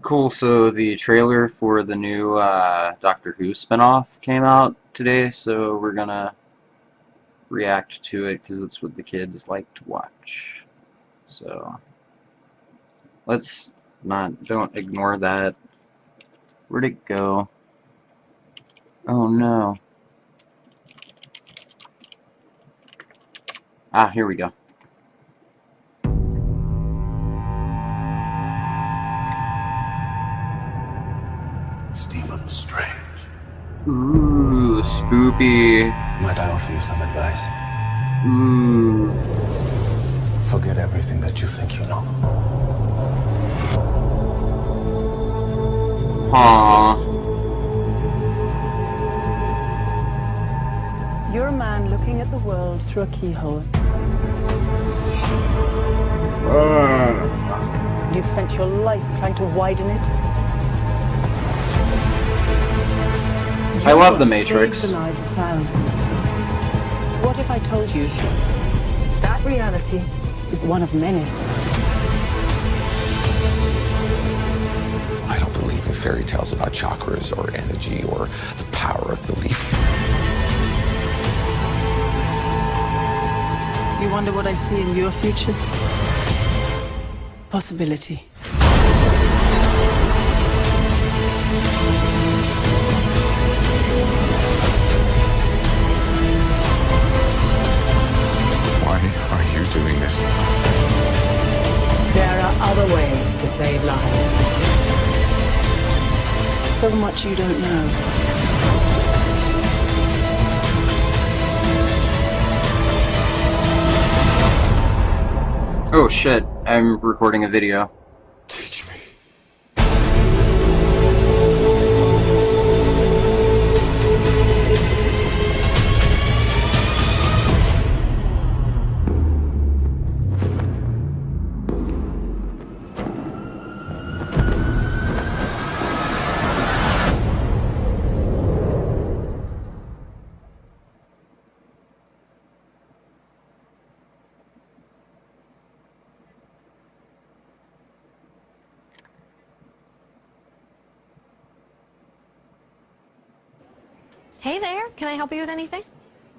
Cool, so the trailer for the new Doctor Who spinoff came out today, so we're gonna react to it because that's what the kids like to watch. So don't ignore that. Where'd it go? Oh no. Ah, here we go. Stephen Strange. Ooh, spoopy. Might I offer you some advice? Ooh. Forget everything that you think you know. Aww. You're a man looking at the world through a keyhole. You've spent your life trying to widen it. I love The Matrix. Saved the lives of thousands. What if I told you that reality is one of many? I don't believe in fairy tales about chakras or energy or the power of belief. You wonder what I see in your future? Possibility. Why are you doing this? There are other ways to save lives. So much you don't know. Oh shit, I'm recording a video. Teach me. Hey there, can I help you with anything?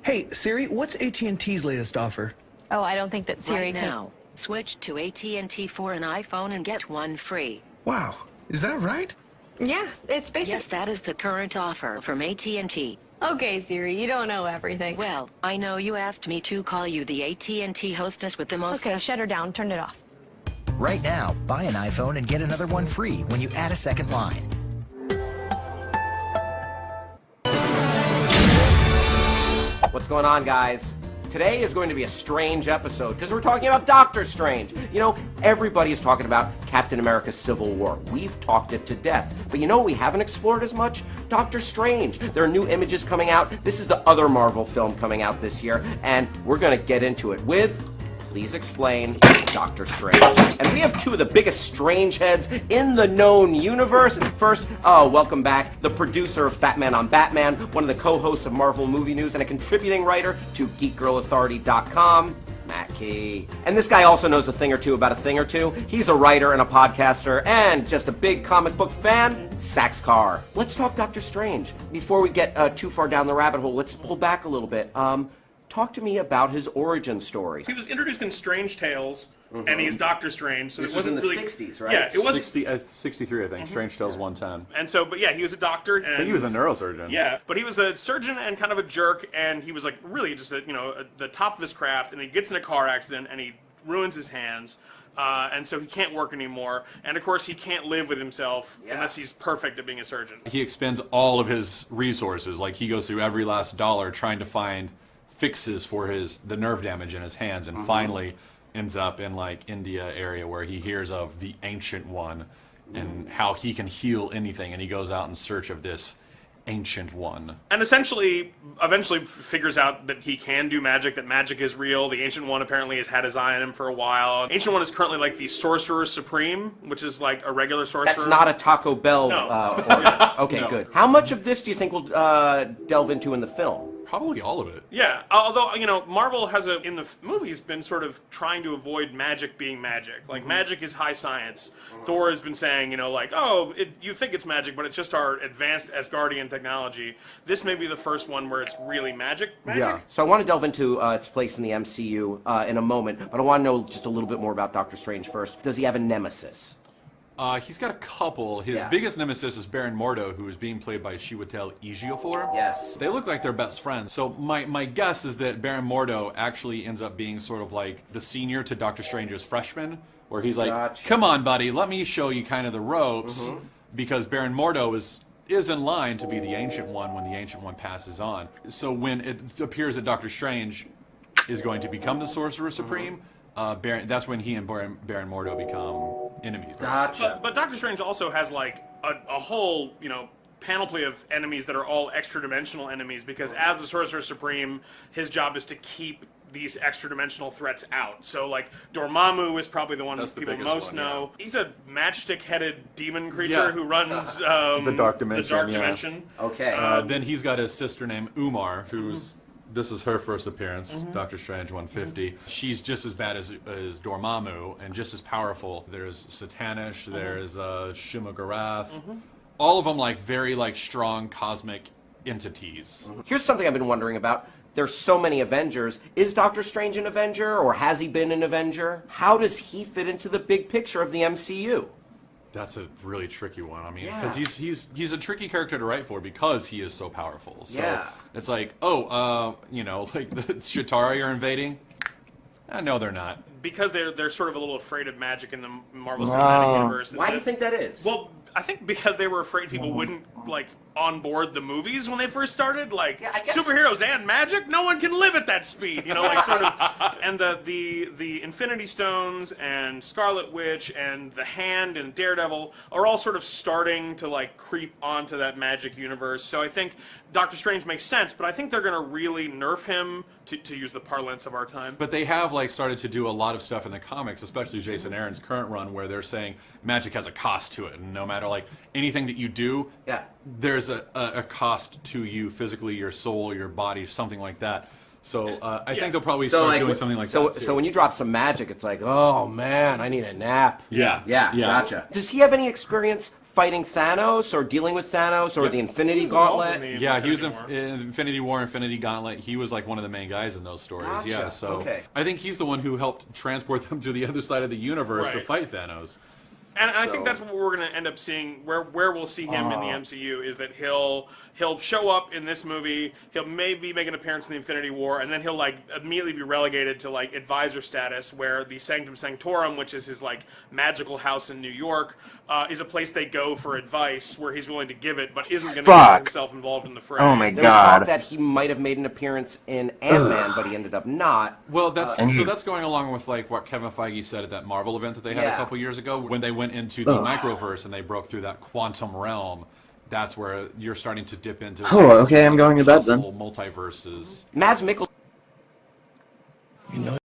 Hey, Siri, what's AT&T's latest offer? Oh, I don't think that Siri Right now, switch to AT&T for an iPhone and get one free. Wow, is that right? Yeah, it's basic. Yes, that is the current offer from AT&T. Okay, Siri, you don't know everything. Well, I know you asked me to call you the AT&T hostess with the most... Okay, shut her down, turn it off. Right now, buy an iPhone and get another one free when you add a second line. What's going on, guys? Today is going to be a strange episode because we're talking about Doctor Strange. You know, everybody's talking about Captain America's Civil War. We've talked it to death. But you know what we haven't explored as much? Doctor Strange. There are new images coming out. This is the other Marvel film coming out this year, and we're going to get into it with... Please explain Doctor Strange. And we have two of the biggest strange heads in the known universe. First, welcome back, the producer of Fat Man on Batman, one of the co-hosts of Marvel Movie News, and a contributing writer to GeekGirlAuthority.com, Matt Key. And this guy also knows a thing or two about a thing or two. He's a writer and a podcaster and just a big comic book fan, Sax Carr. Let's talk Doctor Strange. Before we get too far down the rabbit hole, let's pull back a little bit. Talk to me about his origin story. He was introduced in Strange Tales, and he's Doctor Strange. So this it was in wasn't the really 60s, right? Yeah, it was 63, I think. Strange Tales 110. And so, but yeah, he was a doctor. And I think he was a neurosurgeon. Yeah, but he was a surgeon and kind of a jerk, and he was like really just the top of his craft. And he gets in a car accident and he ruins his hands. And so he can't work anymore. And of course, he can't live with himself unless he's perfect at being a surgeon. He expends all of his resources. Like, he goes through every last dollar trying to find fixes for the nerve damage in his hands, and finally ends up in like India area where he hears of the Ancient One and how he can heal anything, and he goes out in search of this Ancient One. And eventually figures out that he can do magic, that magic is real. The Ancient One apparently has had his eye on him for a while. Ancient One is currently like the Sorcerer Supreme, which is like a regular sorcerer. That's not a Taco Bell No. order. Okay, No. good. How much of this do you think we'll delve into in the film? Probably all of it. Yeah, although, Marvel has in the movies been sort of trying to avoid magic being magic. Like, magic is high science. Thor has been saying, you think it's magic, but it's just our advanced Asgardian technology. This may be the first one where it's really magic. Yeah. So I want to delve into its place in the MCU in a moment, but I want to know just a little bit more about Doctor Strange first. Does he have a nemesis? He's got a couple. His biggest nemesis is Baron Mordo, who is being played by Chiwetel Ejiofor. Yes. They look like they're best friends. So my guess is that Baron Mordo actually ends up being sort of like the senior to Doctor Strange's freshman, where he's like, come on, buddy, let me show you kind of the ropes, because Baron Mordo is in line to be the Ancient One when the Ancient One passes on. So when it appears that Doctor Strange is going to become the Sorcerer Supreme, that's when he and Baron Mordo become enemies. Gotcha. But Doctor Strange also has like a whole, panoply of enemies that are all extra-dimensional enemies, because as the Sorcerer Supreme, his job is to keep these extra-dimensional threats out. So, like, Dormammu is probably the one that people most know. Yeah. He's a matchstick-headed demon creature who runs the Dark Dimension. Okay. Then he's got his sister named Umar, who's... This is her first appearance, Doctor Strange 150. She's just as bad as Dormammu and just as powerful. There's Satanish, there's Shuma-Gorath. All of them like very like strong cosmic entities. Here's something I've been wondering about. There's so many Avengers. Is Doctor Strange an Avenger, or has he been an Avenger? How does he fit into the big picture of the MCU? That's a really tricky one. I mean, because he's a tricky character to write for because he is so powerful. So it's like, like the Chitauri are invading. No, they're not. Because they're sort of a little afraid of magic in the Marvel Cinematic Universe. Why do you think that is? Well, I think because they were afraid people wouldn't onboard the movies when they first started. Like, superheroes and magic, no one can live at that speed. Sort of. And the Infinity Stones and Scarlet Witch and the Hand and Daredevil are all sort of starting to creep onto that magic universe. So I think Doctor Strange makes sense, but I think they're going to really nerf him, to use the parlance of our time. But they have started to do a lot of stuff in the comics, especially Jason Aaron's current run, where they're saying magic has a cost to it, and no matter anything that you do, there's a cost to you physically, your soul, your body, something like that. So I think they'll probably start doing something like that too. So when you drop some magic, it's like, oh man, I need a nap. Yeah. Gotcha. Does he have any experience fighting Thanos or dealing with Thanos or the Infinity Gauntlet? He was in Infinity War, Infinity Gauntlet. He was one of the main guys in those stories. Gotcha. Yeah, so I think he's the one who helped transport them to the other side of the universe to fight Thanos. And I think that's what we're going to end up seeing, where we'll see him in the MCU, is that he'll show up in this movie, he'll maybe make an appearance in the Infinity War, and then he'll immediately be relegated to advisor status, where the Sanctum Sanctorum, which is his magical house in New York, is a place they go for advice, where he's willing to give it, but isn't going to get himself involved in the fray. Oh my God! There was talk that he might have made an appearance in Ant-Man, but he ended up not. Well, that's going along with what Kevin Feige said at that Marvel event that they had a couple years ago, when they went into the microverse and they broke through that quantum realm. That's where you're starting to dip into. Oh, okay, I'm going to bed then. Multiverses. Mads Mikkelsen. You know